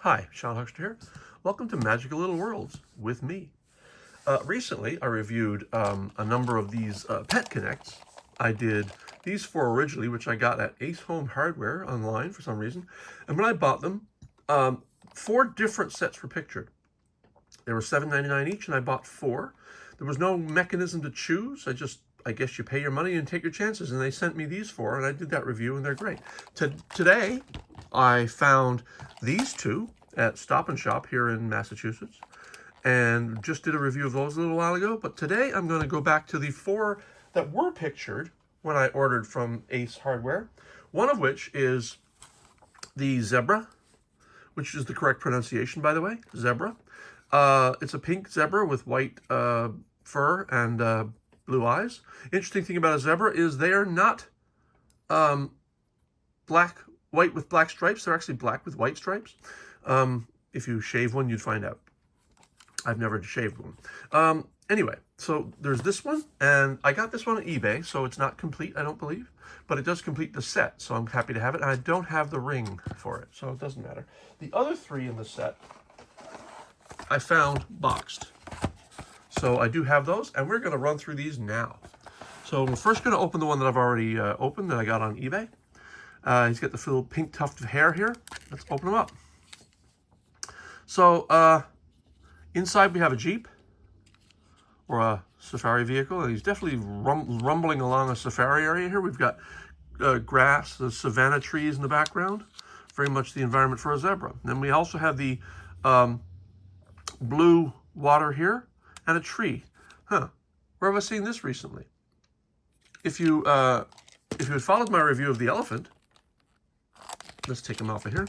Hi, Sean Huckster here. Welcome to Magical Little Worlds with me. Recently, I reviewed a number of these Pet Connects. I did these four originally, which I got at Ace Home Hardware online for some reason. And when I bought them, four different sets were pictured. They were $7.99 each, and I bought four. There was no mechanism to choose. I guess you pay your money and take your chances. And they sent me these four, and I did that review, and they're great. Today, I found these two at Stop & Shop here in Massachusetts, and just did a review of those a little while ago. But today, I'm going to go back to the four that were pictured when I ordered from Ace Hardware. One of which is the zebra, which is the correct pronunciation, by the way, zebra. It's a pink zebra with white fur and blue eyes. Interesting thing about a zebra is they are not white with black stripes. They're actually black with white stripes. If you shave one, you'd find out. I've never shaved one. Anyway, so there's this one, and I got this one on eBay, so it's not complete, I don't believe, but it does complete the set, so I'm happy to have it, and I don't have the ring for it, so it doesn't matter. The other three in the set I found boxed. So I do have those, and we're going to run through these now. So we're first going to open the one that I've already opened that I got on eBay. He's got the little pink tuft of hair here. Let's open him up. So inside we have a Jeep or a safari vehicle, and he's definitely rumbling along a safari area here. We've got grass, the savanna trees in the background, very much the environment for a zebra. And then we also have the blue water here and a tree. Where have I seen this recently? If you had followed my review of the elephant, let's take him off of here.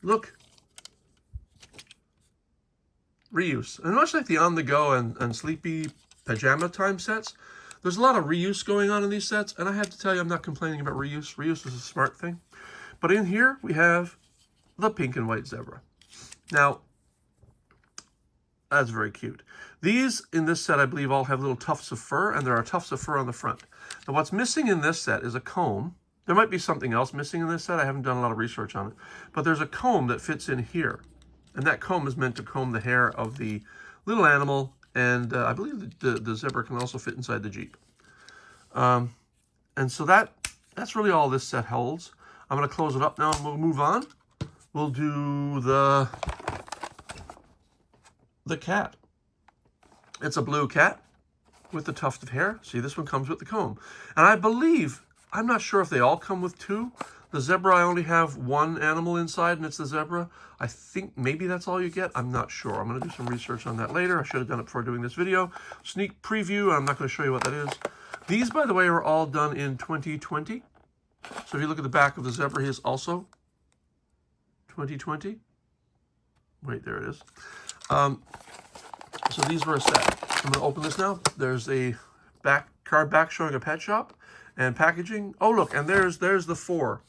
Look, reuse. And much like the on-the-go and sleepy pajama time sets, there's a lot of reuse going on in these sets, and I have to tell you, I'm not complaining about reuse. Reuse is a smart thing. But in here, we have the pink and white zebra. Now, that's very cute. These, in this set, I believe all have little tufts of fur, and there are tufts of fur on the front. Now, what's missing in this set is a comb. There might be something else missing in this set. I haven't done a lot of research on it. But there's a comb that fits in here. And that comb is meant to comb the hair of the little animal, and I believe the zebra can also fit inside the Jeep. And so that's really all this set holds. I'm going to close it up now, and we'll move on. We'll do the cat. It's a blue cat with the tuft of hair. See, this one comes with the comb. And I believe, I'm not sure if they all come with two. The zebra, I only have one animal inside, and it's the zebra. I think maybe that's all you get. I'm not sure. I'm going to do some research on that later. I should have done it before doing this video. Sneak preview, I'm not going to show you what that is. These, by the way, are all done in 2020. So if you look at the back of the zebra, he is also 2020. Wait, there it is. So these were a set. I'm going to open this now. There's a card back showing a pet shop and packaging. Oh, look, and there's the four.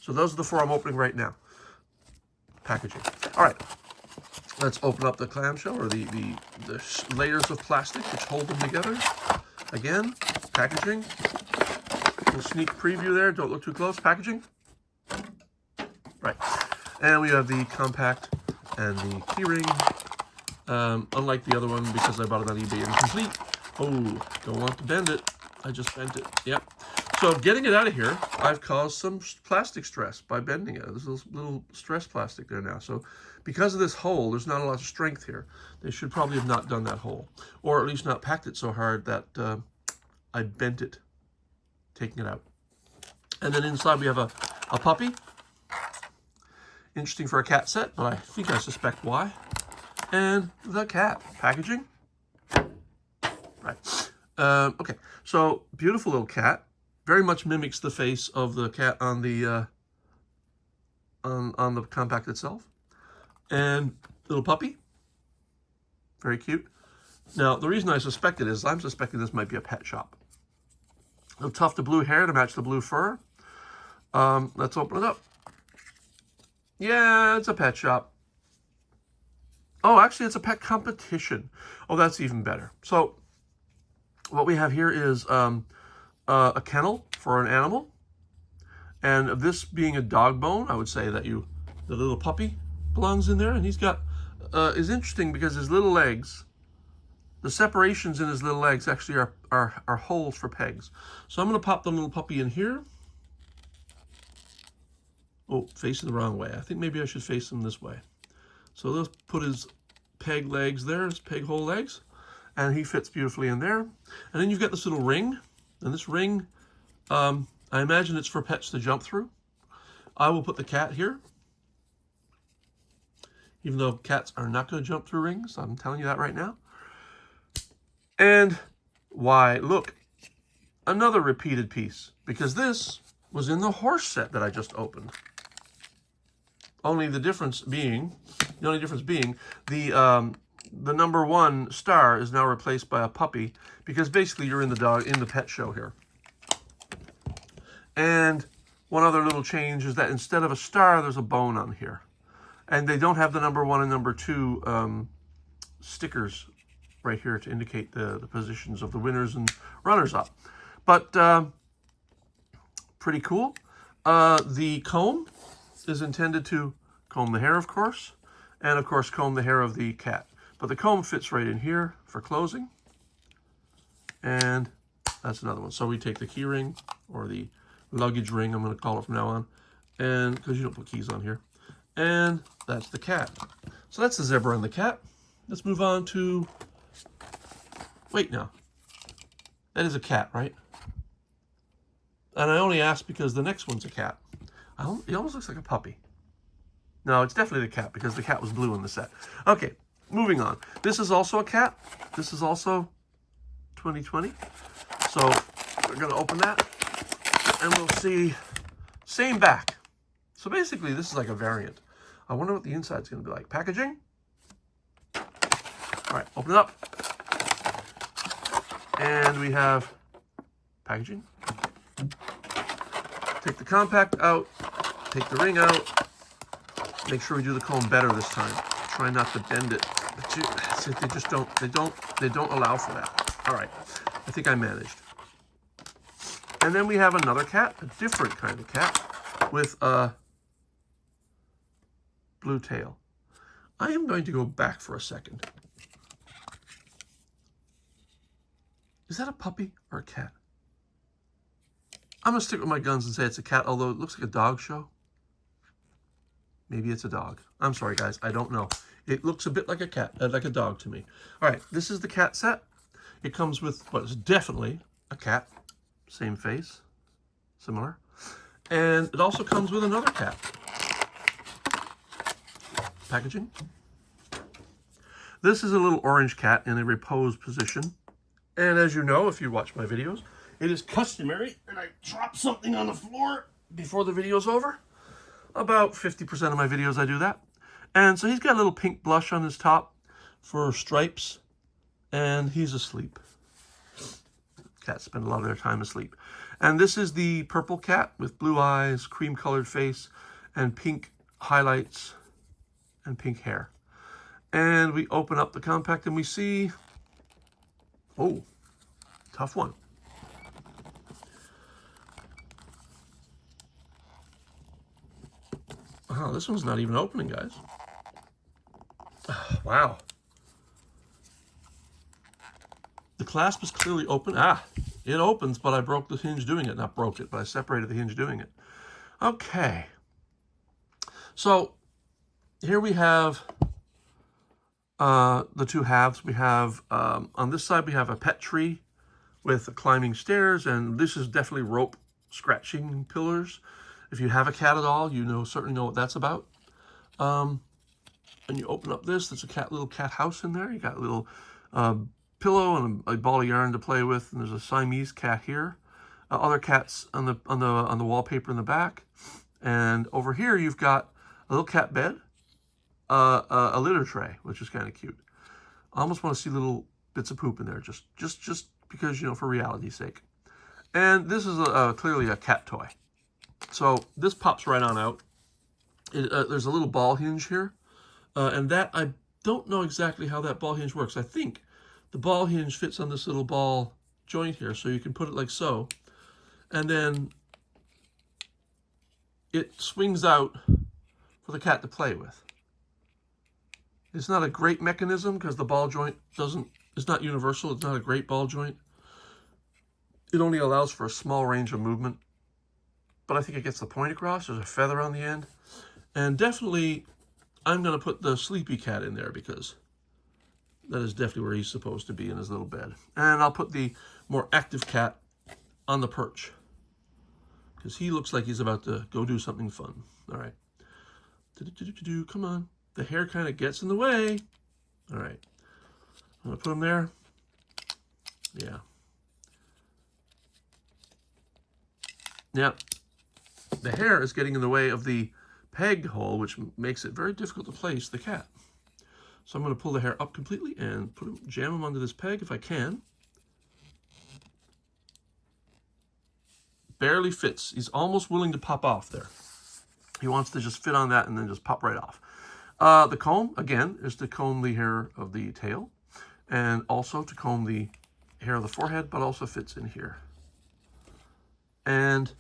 So those are the four I'm opening right now. Packaging. All right, let's open up the clamshell, or the layers of plastic which hold them together. Again, packaging. Little sneak preview there. Don't look too close. Packaging. Right. And we have the compact and the keyring. Unlike the other one, because I bought it on eBay incomplete. Oh, don't want to bend it. I just bent it. Yep. So getting it out of here, I've caused some plastic stress by bending it. There's a little stress plastic there now. So because of this hole, there's not a lot of strength here. They should probably have not done that hole, or at least not packed it so hard that I bent it, taking it out. And then inside we have a puppy. Interesting for a cat set, but I suspect why. And the cat. Packaging. Right. Okay, so beautiful little cat. Very much mimics the face of the cat on the on the compact itself. And little puppy. Very cute. Now, the reason I suspect it is I'm suspecting this might be a pet shop. A little tuft of blue hair to match the blue fur. Let's open it up. Yeah, it's a pet shop. Oh, actually, it's a pet competition. Oh, that's even better. So what we have here is a kennel for an animal. And this being a dog bone, I would say that you The little puppy belongs in there, and he's got, is interesting because his little legs, the separations in his little legs actually are holes for pegs. So I'm going to pop the little puppy in here. Oh, facing the wrong way. I think maybe I should face him this way. So let's put his peg legs there, his peg hole legs, and he fits beautifully in there. And then you've got this little ring, and this ring, I imagine it's for pets to jump through. I will put the cat here, even though cats are not going to jump through rings. I'm telling you that right now. And why, look, another repeated piece, because this was in the horse set that I just opened. The only difference being the number 1 star is now replaced by a puppy, because basically you're in the pet show here. And one other little change is that instead of a star, there's a bone on here. And they don't have the number 1 and number 2 stickers right here to indicate the positions of the winners and runners up. But pretty cool. The comb is intended to comb the hair, of course, and of course comb the hair of the cat. But the comb fits right in here for closing. And that's another one. So we take the key ring, or the luggage ring, I'm going to call it from now on, and because you don't put keys on here. And that's the cat. So that's the zebra and the cat. Let's move on to, wait now, that is a cat, right? And I only asked because the next one's a cat. It almost looks like a puppy. No, it's definitely the cat, because the cat was blue in the set. Okay, moving on. This is also a cat. This is also 2020. So we're going to open that, and we'll see, same back. So basically, this is like a variant. I wonder what the inside's going to be like. Packaging. All right, open it up. And we have packaging. Take the compact out. Take the ring out. Make sure we do the comb better this time. Try not to bend it. But they just don't. They don't allow for that. All right, I think I managed. And then we have another cat, a different kind of cat, with a blue tail. I am going to go back for a second. Is that a puppy or a cat? I'm going to stick with my guns and say it's a cat, although it looks like a dog show. Maybe it's a dog. I'm sorry, guys. I don't know. It looks a bit like a cat, like a dog to me. All right, this is the cat set. It comes with what is definitely a cat. Same face, similar. And it also comes with another cat. Packaging. This is a little orange cat in a repose position. And as you know, if you watch my videos, it is customary that I drop something on the floor before the video's over. About 50% of my videos I do that. And so he's got a little pink blush on his top for stripes, and he's asleep. Cats spend a lot of their time asleep. And this is the purple cat with blue eyes, cream-colored face, and pink highlights and pink hair. And we open up the compact and we see, oh, tough one. Oh, this one's not even opening, guys. Wow. The clasp is clearly open. It opens, but I broke the hinge doing it. Not broke it, but I separated the hinge doing it. Okay. So here we have the two halves. We have, on this side, we have a pet tree with climbing stairs, and this is definitely rope scratching pillars. If you have a cat at all, you certainly know what that's about. And you open up this, there's a little cat house in there. You got a little pillow and a ball of yarn to play with, and there's a Siamese cat here. Other cats on the wallpaper in the back. And over here you've got a little cat bed, a litter tray, which is kind of cute. I almost want to see little bits of poop in there, just because, for reality's sake. And this is clearly a cat toy. So this pops right on out. There's a little ball hinge here. And that, I don't know exactly how that ball hinge works. I think the ball hinge fits on this little ball joint here. So you can put it like so. And then it swings out for the cat to play with. It's not a great mechanism because the ball joint is not universal. It's not a great ball joint. It only allows for a small range of movement, but I think it gets the point across. There's a feather on the end. And definitely, I'm going to put the sleepy cat in there because that is definitely where he's supposed to be in his little bed. And I'll put the more active cat on the perch because he looks like he's about to go do something fun. All right. Come on. The hair kind of gets in the way. All right. I'm going to put him there. Yeah. Now, the hair is getting in the way of the peg hole, which makes it very difficult to place the cat. So I'm going to pull the hair up completely and jam him onto this peg if I can. Barely fits. He's almost willing to pop off there. He wants to just fit on that and then just pop right off. The comb, again, is to comb the hair of the tail and also to comb the hair of the forehead, but also fits in here. And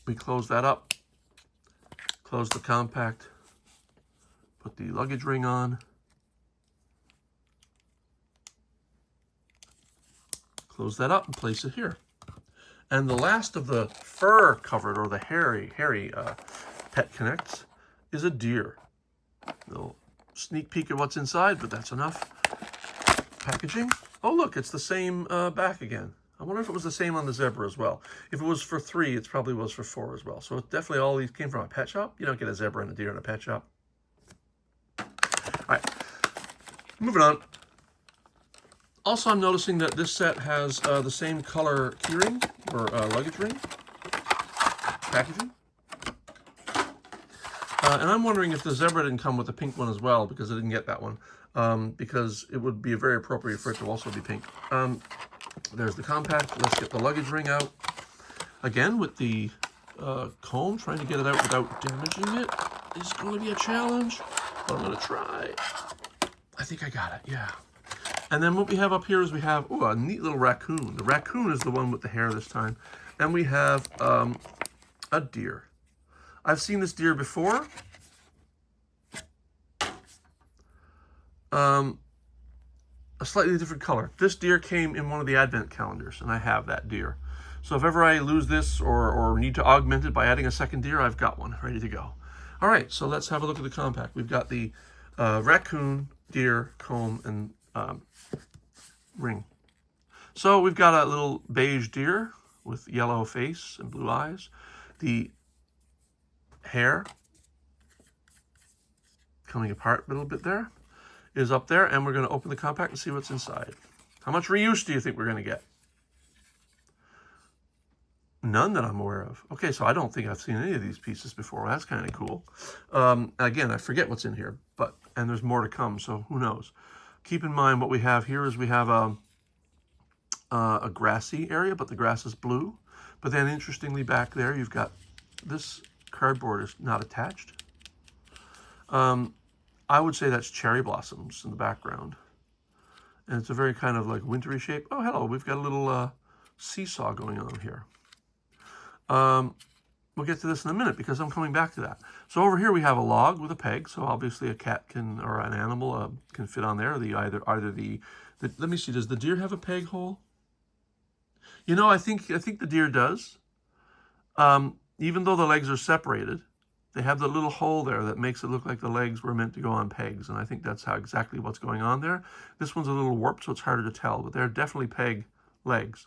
we close that up, close the compact, put the luggage ring on, close that up and place it here. And the last of the fur-covered or the hairy pet connects is a deer. A little sneak peek at what's inside, but that's enough. Packaging. Oh, look, it's the same back again. I wonder if it was the same on the zebra as well. If it was for 3, it probably was for 4 as well. So it definitely all these came from a pet shop. You don't get a zebra and a deer in a pet shop. All right, moving on. Also, I'm noticing that this set has the same color keyring or luggage ring packaging. And I'm wondering if the zebra didn't come with a pink one as well, because I didn't get that one, because it would be very appropriate for it to also be pink. There's the compact. Let's get the luggage ring out. Again, with the comb, trying to get it out without damaging it is going to be a challenge, but I'm going to try. I think I got it, yeah. And then what we have up here is we have, ooh, a neat little raccoon. The raccoon is the one with the hair this time. And we have a deer. I've seen this deer before. A slightly different color. This deer came in one of the advent calendars, and I have that deer. So if ever I lose this or need to augment it by adding a second deer, I've got one ready to go. All right, so let's have a look at the compact. We've got the raccoon, deer, comb, and ring. So we've got a little beige deer with yellow face and blue eyes. The hair coming apart a little bit there is up there, and we're going to open the compact and see what's inside. How much reuse do you think we're going to get? None that I'm aware of. Okay, so I don't think I've seen any of these pieces before. Well, that's kind of cool. Again, I forget what's in here, and there's more to come, so who knows. Keep in mind what we have here is we have a grassy area, but the grass is blue. But then interestingly back there, you've got this cardboard is not attached. I would say that's cherry blossoms in the background. And it's a very kind of like wintry shape. Oh, hello, we've got a little seesaw going on here. We'll get to this in a minute because I'm coming back to that. So over here we have a log with a peg. So obviously a cat can, or an animal can fit on there. Let me see, does the deer have a peg hole? You know, I think the deer does. Even though the legs are separated, they have the little hole there that makes it look like the legs were meant to go on pegs. And I think that's exactly what's going on there. This one's a little warped, so it's harder to tell, but they're definitely peg legs.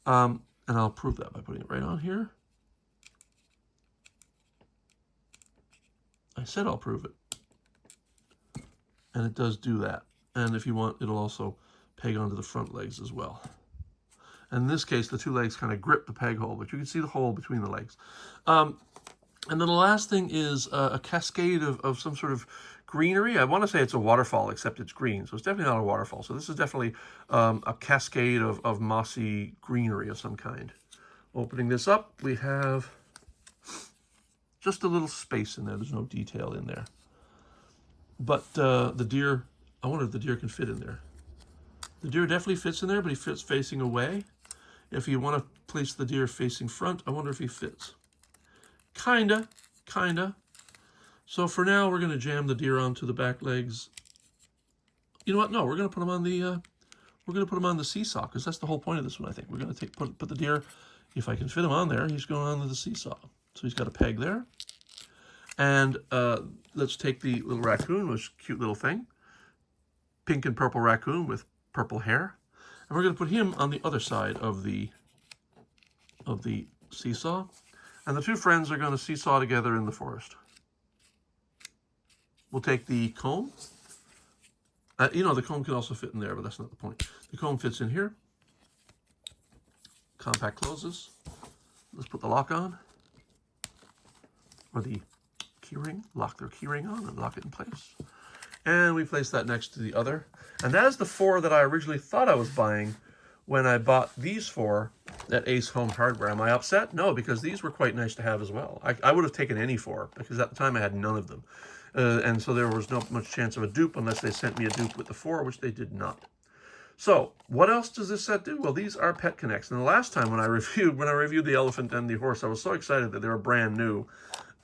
And I'll prove that by putting it right on here. I said I'll prove it. And it does do that. And if you want, it'll also peg onto the front legs as well. And in this case, the two legs kind of grip the peg hole, but you can see the hole between the legs. And then the last thing is a cascade of some sort of greenery. I want to say it's a waterfall, except it's green. So it's definitely not a waterfall. So this is definitely a cascade of mossy greenery of some kind. Opening this up, we have just a little space in there. There's no detail in there. But the deer, I wonder if the deer can fit in there. The deer definitely fits in there, but he fits facing away. If you want to place the deer facing front, I wonder if he fits. Kinda. So for now, we're going to jam the deer onto the back legs. You know what? No, we're going to put them on the seesaw, because that's the whole point of this one. I think we're going to put the deer. If I can fit him on there, he's going onto the seesaw. So he's got a peg there. And let's take the little raccoon, which is a cute little thing. Pink and purple raccoon with purple hair. And we're going to put him on the other side of the seesaw. And the two friends are going to seesaw together in the forest. We'll take the comb. You know, the comb can also fit in there, but that's not the point. The comb fits in here. Compact closes. Let's put the lock on. Or the keyring. Lock their keyring on and lock it in place. And we place that next to the other. And that is the 4 that I originally thought I was buying when I bought these 4 at Ace Home Hardware. Am I upset? No, because these were quite nice to have as well. I would have taken any 4, because at the time I had none of them. And so there was not much chance of a dupe unless they sent me a dupe with the 4, which they did not. So what else does this set do? Well, these are Pet Connects. And the last time when I reviewed the elephant and the horse, I was so excited that they were brand new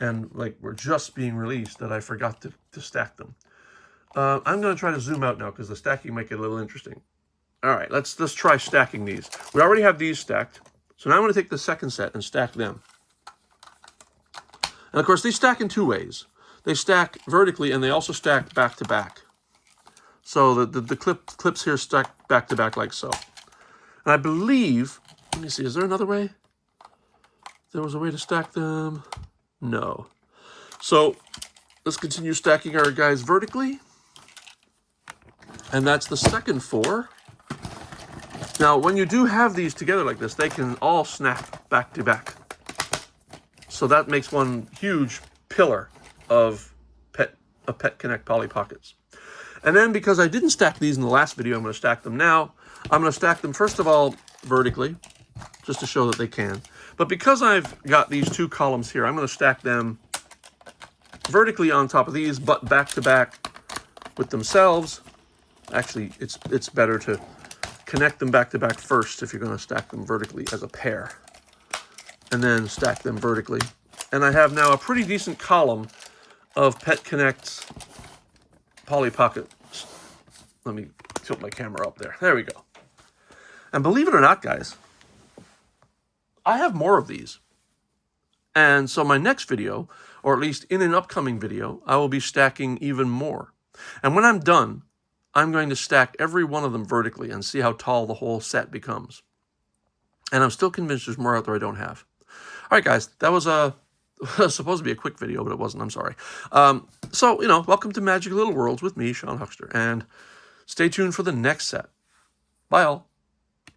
and like were just being released that I forgot to stack them. I'm going to try to zoom out now because the stacking might get a little interesting. All right, let's try stacking these. We already have these stacked. So now I'm going to take the second set and stack them. And of course, these stack in 2 ways. They stack vertically and they also stack back to back. So the clips here stack back to back like so. And I believe, let me see, is there another way? There was a way to stack them? No. So let's continue stacking our guys vertically. And that's the second 4. Now, when you do have these together like this, they can all snap back to back. So that makes one huge pillar of Pet Connect Polly Pockets. And then because I didn't stack these in the last video, I'm going to stack them now. I'm going to stack them first of all vertically, just to show that they can. But because I've got these 2 columns here, I'm going to stack them vertically on top of these, but back to back with themselves. Actually, it's better to connect them back to back first if you're going to stack them vertically as a pair. And then stack them vertically. And I have now a pretty decent column of Pet Connect's Polly Pockets. Let me tilt my camera up there. There we go. And believe it or not, guys, I have more of these. And so my next video, or at least in an upcoming video, I will be stacking even more. And when I'm done, I'm going to stack every one of them vertically and see how tall the whole set becomes. And I'm still convinced there's more out there I don't have. All right, guys, that was supposed to be a quick video, but it wasn't. I'm sorry. So, welcome to Magic Little Worlds with me, Sean Huckster. And stay tuned for the next set. Bye, all.